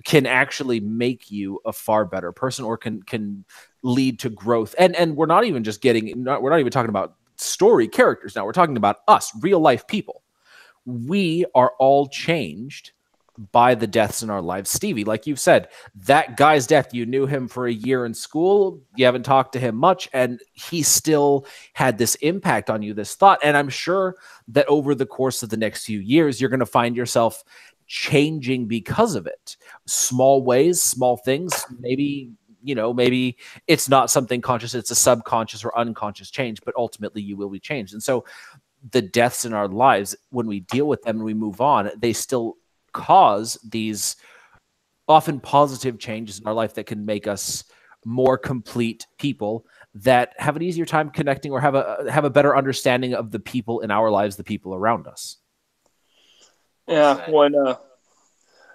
can actually make you a far better person, or can lead to growth. And we're not even talking about story characters now. We're talking about us, real life people. We are all changed by the deaths in our lives. Stevie, like you've said, that guy's death, you knew him for a year in school, you haven't talked to him much, and he still had this impact on you, this thought. And I'm sure that over the course of the next few years, you're going to find yourself changing because of it. Small ways, small things, maybe it's not something conscious, it's a subconscious or unconscious change, but ultimately you will be changed. And so the deaths in our lives, when we deal with them and we move on, they still cause these often positive changes in our life that can make us more complete people that have an easier time connecting, or have a better understanding of the people in our lives, the people around us. Yeah,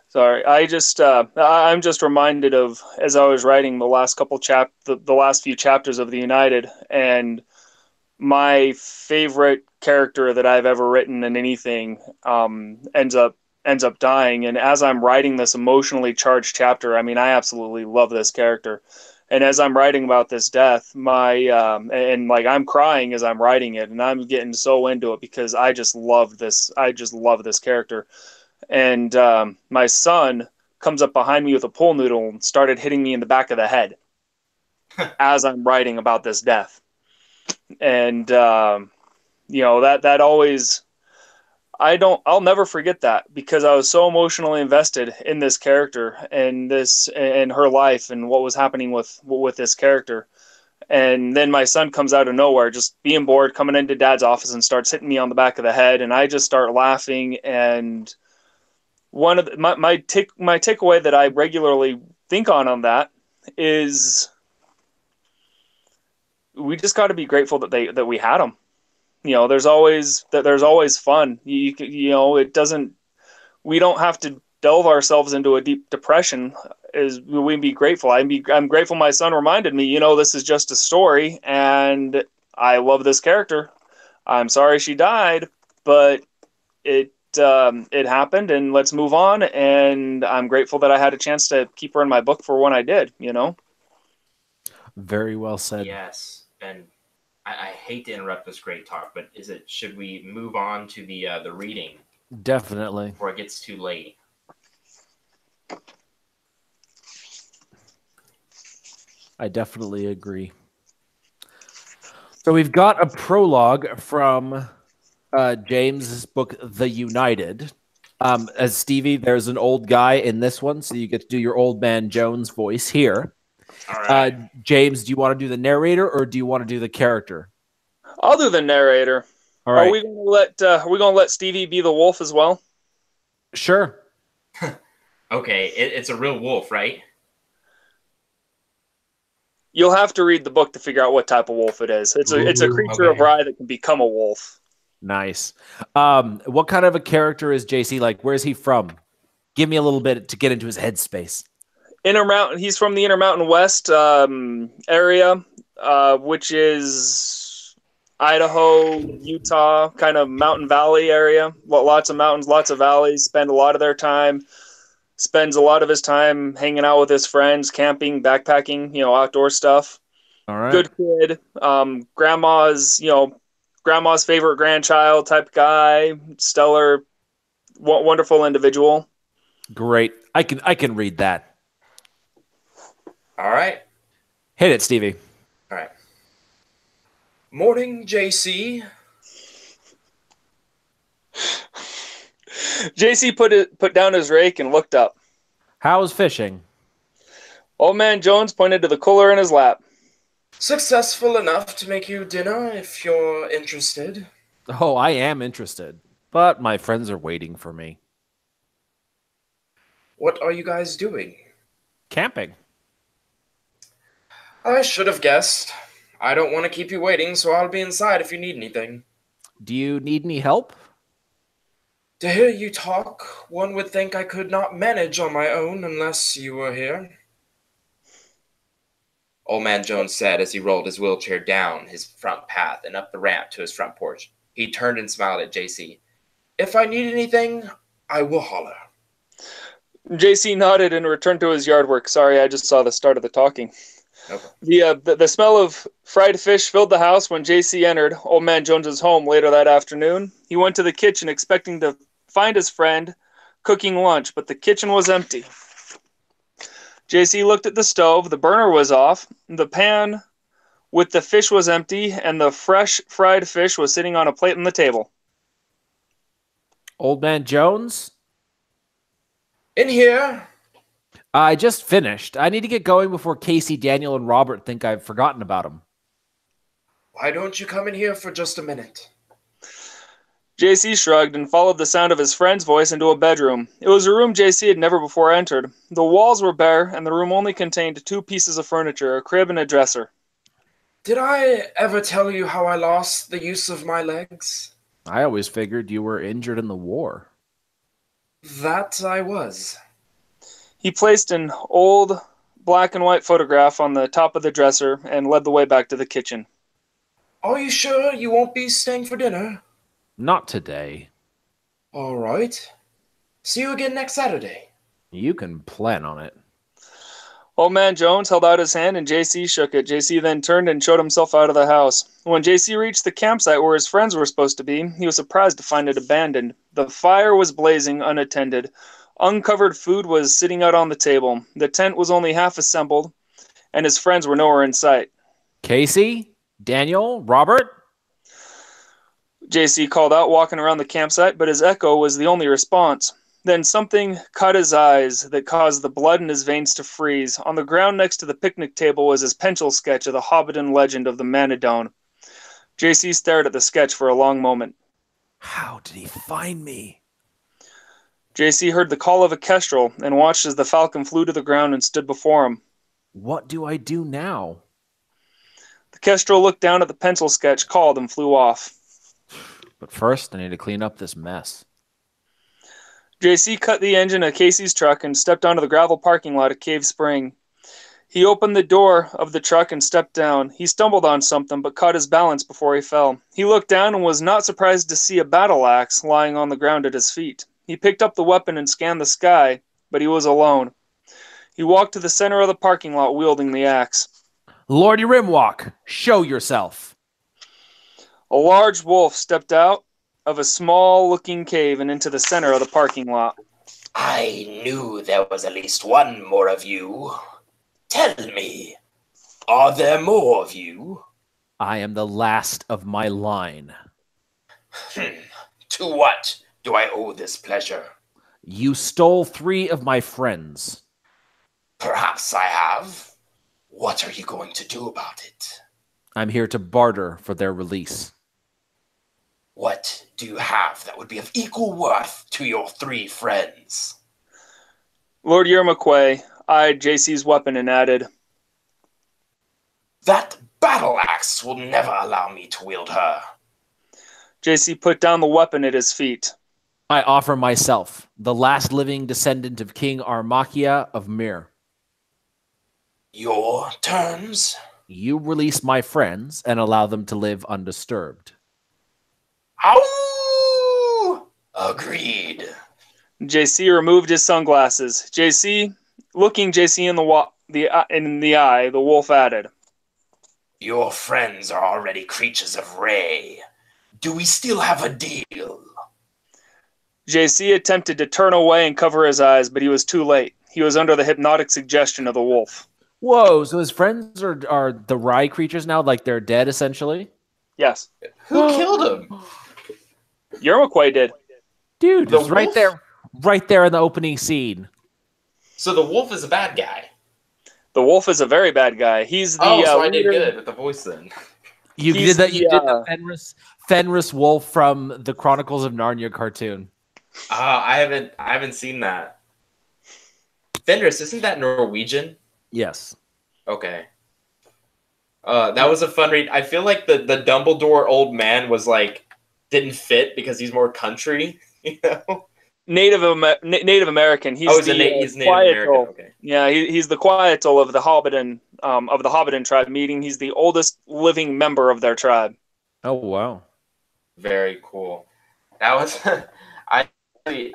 sorry, I'm just reminded of, as I was writing the last the last few chapters of the United, and my favorite character that I've ever written in anything ends up dying. And as I'm writing this emotionally charged chapter, I mean, I absolutely love this character. And as I'm writing about this death, I'm crying as I'm writing it, and I'm getting so into it because I just love this. I just love this character. And my son comes up behind me with a pool noodle and started hitting me in the back of the head as I'm writing about this death. And that always, I'll never forget that, because I was so emotionally invested in this character and her life and what was happening with this character. And then my son comes out of nowhere, just being bored, coming into Dad's office and starts hitting me on the back of the head, and I just start laughing. And one of my takeaway that I regularly think on that is, we just got to be grateful that we had them. There's always fun. It doesn't. We don't have to delve ourselves into a deep depression. We be grateful. I'm grateful my son reminded me. This is just a story, and I love this character. I'm sorry she died, but it happened, and let's move on. And I'm grateful that I had a chance to keep her in my book for when I did. Very well said. Yes, and I hate to interrupt this great talk, but should we move on to the reading? Definitely. Before it gets too late. I definitely agree. So we've got a prologue from James' book, The United. As Stevie, there's an old guy in this one, so you get to do your old man Jones voice here. All right. James, do you want to do the narrator, or do you want to do the character? I'll do the narrator. All right. Are we gonna let Stevie be the wolf as well? Sure. Okay, it's a real wolf, right? You'll have to read the book to figure out what type of wolf it is. It's a creature of Rye that can become a wolf. Nice. What kind of a character is JC like? Where's he from? Give me a little bit to get into his headspace. He's from the Intermountain West area, which is Idaho, Utah, kind of mountain valley area. Lots of mountains, lots of valleys. Spends a lot of his time hanging out with his friends, camping, backpacking, outdoor stuff. All right. Good kid. Grandma's favorite grandchild type guy. Stellar, wonderful individual. Great. I can read that. All right. Hit it, Stevie. All right. Morning, JC. JC put down his rake and looked up. How's fishing? Old Man Jones pointed to the cooler in his lap. Successful enough to make you dinner if you're interested. Oh, I am interested, but my friends are waiting for me. What are you guys doing? Camping. I should have guessed. I don't want to keep you waiting, so I'll be inside if you need anything. Do you need any help? To hear you talk, one would think I could not manage on my own unless you were here. Old Man Jones said as he rolled his wheelchair down his front path and up the ramp to his front porch. He turned and smiled at JC. If I need anything, I will holler. JC nodded and returned to his yard work. Sorry, I just saw the start of the talking. Okay. The smell of fried fish filled the house when JC entered Old Man Jones's home later that afternoon. He went to the kitchen expecting to find his friend cooking lunch, but the kitchen was empty. JC looked at the stove. The burner was off. The pan with the fish was empty, and the fresh fried fish was sitting on a plate on the table. Old Man Jones? In here. I just finished. I need to get going before Casey, Daniel, and Robert think I've forgotten about them. Why don't you come in here for just a minute? JC shrugged and followed the sound of his friend's voice into a bedroom. It was a room JC had never before entered. The walls were bare, and the room only contained 2 pieces of furniture, a crib and a dresser. Did I ever tell you how I lost the use of my legs? I always figured you were injured in the war. That I was. He placed an old black and white photograph on the top of the dresser and led the way back to the kitchen. Are you sure you won't be staying for dinner? Not today. All right. See you again next Saturday. You can plan on it. Old Man Jones held out his hand and JC shook it. JC then turned and showed himself out of the house. When JC reached the campsite where his friends were supposed to be, he was surprised to find it abandoned. The fire was blazing unattended. Uncovered food was sitting out on the table. The tent was only half assembled, and his friends were nowhere in sight. Casey? Daniel? Robert? JC called out, walking around the campsite, but his echo was the only response. Then something caught his eyes that caused the blood in his veins to freeze. On the ground next to the picnic table was his pencil sketch of the Hobbiton legend of the Manadone. JC stared at the sketch for a long moment. How did he find me? JC heard the call of a kestrel and watched as the falcon flew to the ground and stood before him. What do I do now? The kestrel looked down at the pencil sketch, called, and flew off. But first, I need to clean up this mess. JC cut the engine of Casey's truck and stepped onto the gravel parking lot at Cave Spring. He opened the door of the truck and stepped down. He stumbled on something but caught his balance before he fell. He looked down and was not surprised to see a battle axe lying on the ground at his feet. He picked up the weapon and scanned the sky, but he was alone. He walked to the center of the parking lot wielding the axe. Lordy Rimwalk, show yourself. A large wolf stepped out of a small-looking cave and into the center of the parking lot. I knew there was at least one more of you. Tell me, are there more of you? I am the last of my line. To what do I owe this pleasure? You stole 3 of my friends. Perhaps I have. What are you going to do about it? I'm here to barter for their release. What do you have that would be of equal worth to your 3 friends? Lord Yermaquay eyed JC's weapon and added, That battle axe will never allow me to wield her. JC put down the weapon at his feet. I offer myself, the last living descendant of King Armakia of Mir. Your terms? You release my friends and allow them to live undisturbed. Ow! Agreed. JC removed his sunglasses. Looking JC in the eye, the wolf added, Your friends are already creatures of Ray. Do we still have a deal? JC attempted to turn away and cover his eyes, but he was too late. He was under the hypnotic suggestion of the wolf. Whoa, so his friends are the Rye creatures now, like they're dead essentially? Yes. Who killed him? Yermaquay did. Dude, The it's right wolf? there in the opening scene. So the wolf is a bad guy. The wolf is a very bad guy. He's the so I did leader. good with the voice then. You He's did that. You did the, the Fenris Wolf from the Chronicles of Narnia cartoon. I haven't seen that. Fenris, isn't that Norwegian? Yes. Okay. That was a fun read. I feel like the Dumbledore old man was like didn't fit because he's more country, you know. Native American. He's He's the Native Quietul. American. Okay. Yeah, he's the Quietul of the Hobbiton tribe. Meaning he's the oldest living member of their tribe. Oh wow. Very cool. That was I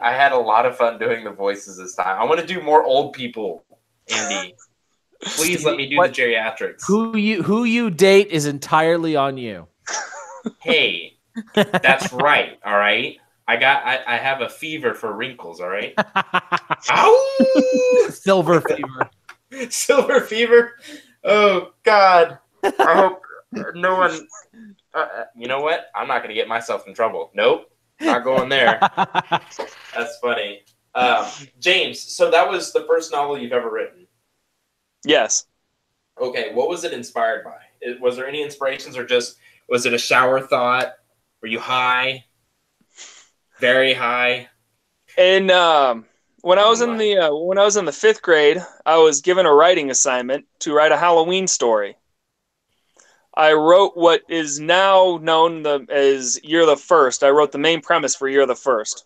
had a lot of fun doing the voices this time. I want to do more old people, Andy. Please let me do the geriatrics. Who you date is entirely on you. Hey, that's right. All right. I have a fever for wrinkles. All right. Ow! Silver fever. Silver fever. Oh God. I hope no one. You know what? I'm not going to get myself in trouble. Nope. Not going there. That's funny. James, so that was the first novel you've ever written. Yes. Okay, what was it inspired by? Was there any inspirations, or just was it a shower thought? Were you high? Very high? And when I was in the 5th grade, I was given a writing assignment to write a Halloween story. I wrote what is now known as Year the First. I wrote the main premise for Year the First,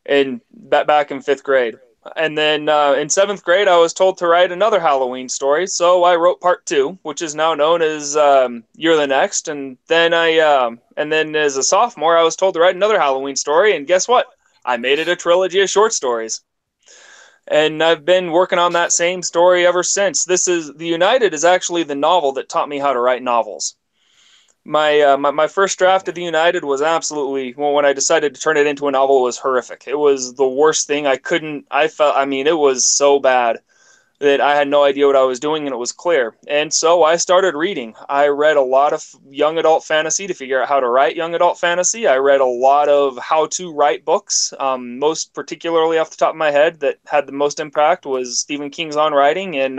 and back in 5th grade. And then in 7th grade, I was told to write another Halloween story, so I wrote part 2, which is now known as Year the Next. And then as a sophomore, I was told to write another Halloween story, and guess what? I made it a trilogy of short stories. And I've been working on that same story ever since. The United is actually the novel that taught me how to write novels. My first draft of The United was absolutely, when I decided to turn it into a novel, it was horrific. It was the worst thing. It was so bad that I had no idea what I was doing, and it was clear. And so I started reading. I read a lot of young adult fantasy to figure out how to write young adult fantasy. I read a lot of how to write books. Most particularly off the top of my head that had the most impact was Stephen King's On Writing and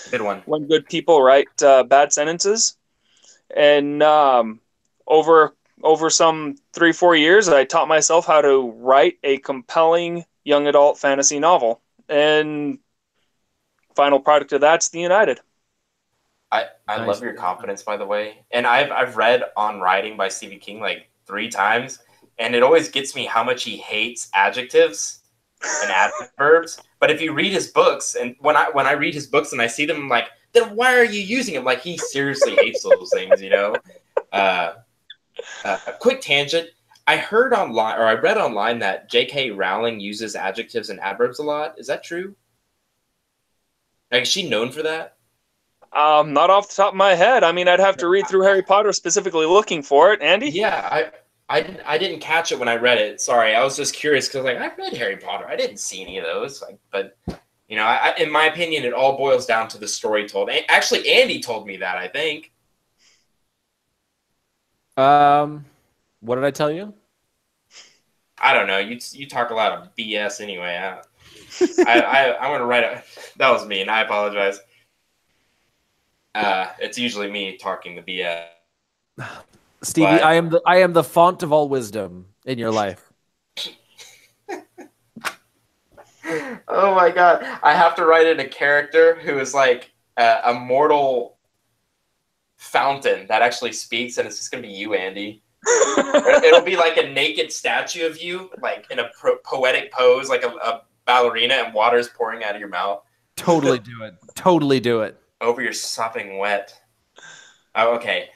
Good one. When Good People Write Bad Sentences. And over some 3-4 years, I taught myself how to write a compelling young adult fantasy novel. And final product of that's The United. I love your confidence, by the way. And I've read On Writing by Stephen King like 3 times, and it always gets me how much he hates adjectives and adverbs. But if you read his books, and when I read his books and I see them, I'm like, then why are you using them? Like, he seriously hates those things, you know? Quick tangent. I read online that J.K. Rowling uses adjectives and adverbs a lot. Is that true? Like, is she known for that? Not off the top of my head. I mean, I'd have to read through Harry Potter specifically looking for it. Andy? Yeah, I didn't catch it when I read it. Sorry, I was just curious because like I read Harry Potter. I didn't see any of those. But you know, in my opinion, it all boils down to the story told. Actually, Andy told me that, I think. What did I tell you? I don't know. You talk a lot of BS anyway. I want to write a. That was me, and I apologize. It's usually me talking the BS. Stevie, But I am the font of all wisdom in your life. oh my God, I have to write in a character who is like a mortal fountain that actually speaks, and it's just gonna be you, Andy. It'll be like a naked statue of you, like in a poetic pose, like a ballerina, and water's pouring out of your mouth. Totally do it. Totally do it. Over your sopping wet. Oh, okay.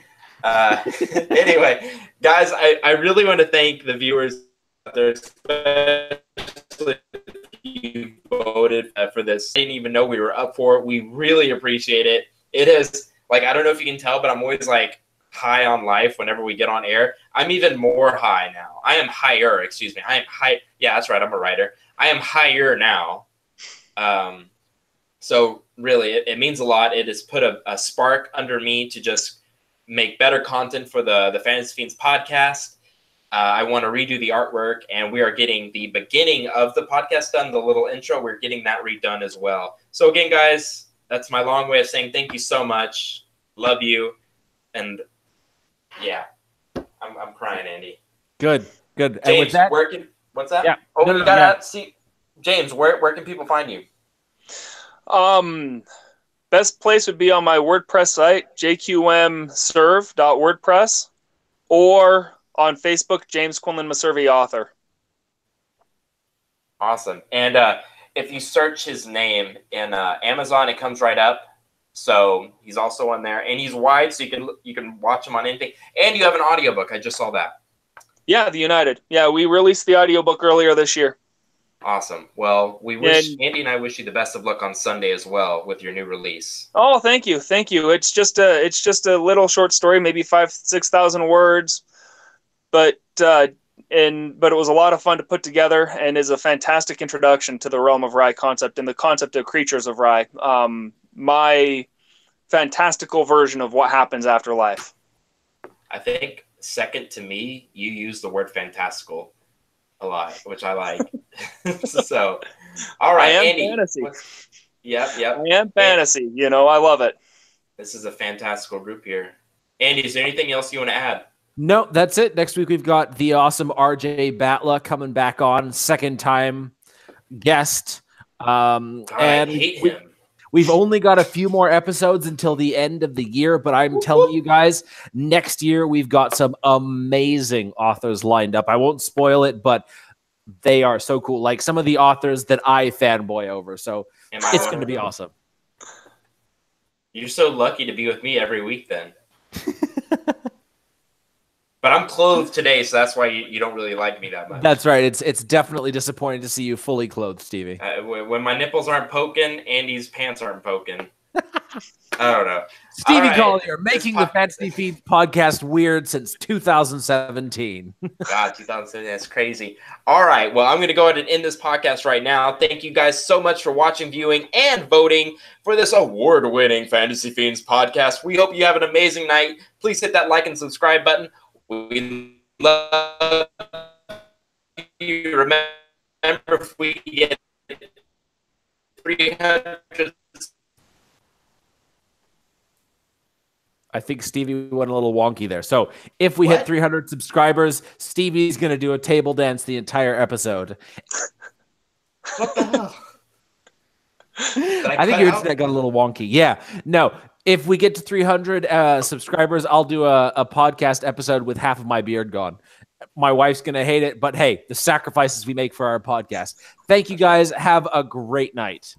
Anyway, guys, I really want to thank the viewers out there, especially if you voted for this. I didn't even know we were up for it. We really appreciate it. It is, like, I don't know if you can tell, but I'm always, like, high on life whenever we get on air. I'm even more high now. I am higher, excuse me. I am high. Yeah, that's right. I'm a writer. I am higher now. So really, it means a lot. It has put a spark under me to just make better content for the Fantasy Fiends podcast. I want to redo the artwork, and we are getting the beginning of the podcast done, the little intro. We're getting that redone as well. So again, guys, that's my long way of saying thank you so much. Love you. And yeah, I'm crying, Andy. Good. James, and with that, what's that? Yeah. Oh, you got to see. James, where can people find you? Best place would be on my WordPress site, jqmserve.wordpress, or on Facebook, James Quinlan Meservy, author. Awesome. And if you search his name in Amazon, it comes right up. So he's also on there, and he's wide, so you can watch him on anything. And you have an audiobook. I just saw that. Yeah, The United. Yeah, we released the audiobook earlier this year. Awesome. Well, Andy and I wish you the best of luck on Sunday as well with your new release. Oh, thank you. It's just a little short story, maybe 5,000-6,000 words, but it was a lot of fun to put together, and is a fantastic introduction to the Realm of Rye concept and the concept of creatures of Rye. My fantastical version of what happens after life. I think second to me, you use the word fantastical a lot, which I like. So, all right, Andy. Fantasy. Yep. I am fantasy. I love it. This is a fantastical group here. Andy, is there anything else you want to add? No, that's it. Next week we've got the awesome RJ Batla coming back on, second time guest. I hate him. We've only got a few more episodes until the end of the year, but I'm telling you guys, next year we've got some amazing authors lined up. I won't spoil it, but they are so cool. Like some of the authors that I fanboy over. So it's going to be awesome. You're so lucky to be with me every week then. But I'm clothed today, so that's why you don't really like me that much. That's right. It's definitely disappointing to see you fully clothed, Stevie. When my nipples aren't poking, Andy's pants aren't poking. I don't know. Stevie Collier, making the Fantasy Fiends podcast weird since 2017. God, 2017, that's crazy. All right, well, I'm going to go ahead and end this podcast right now. Thank you guys so much for watching, viewing, and voting for this award-winning Fantasy Fiends podcast. We hope you have an amazing night. Please hit that like and subscribe button. We love you. Remember, if we get 300, I think Stevie went a little wonky there. So if we hit 300 subscribers, Stevie's going to do a table dance the entire episode. What the hell? I think your internet got a little wonky. Yeah. No. If we get to 300 subscribers, I'll do a podcast episode with half of my beard gone. My wife's going to hate it, but hey, the sacrifices we make for our podcast. Thank you guys. Have a great night.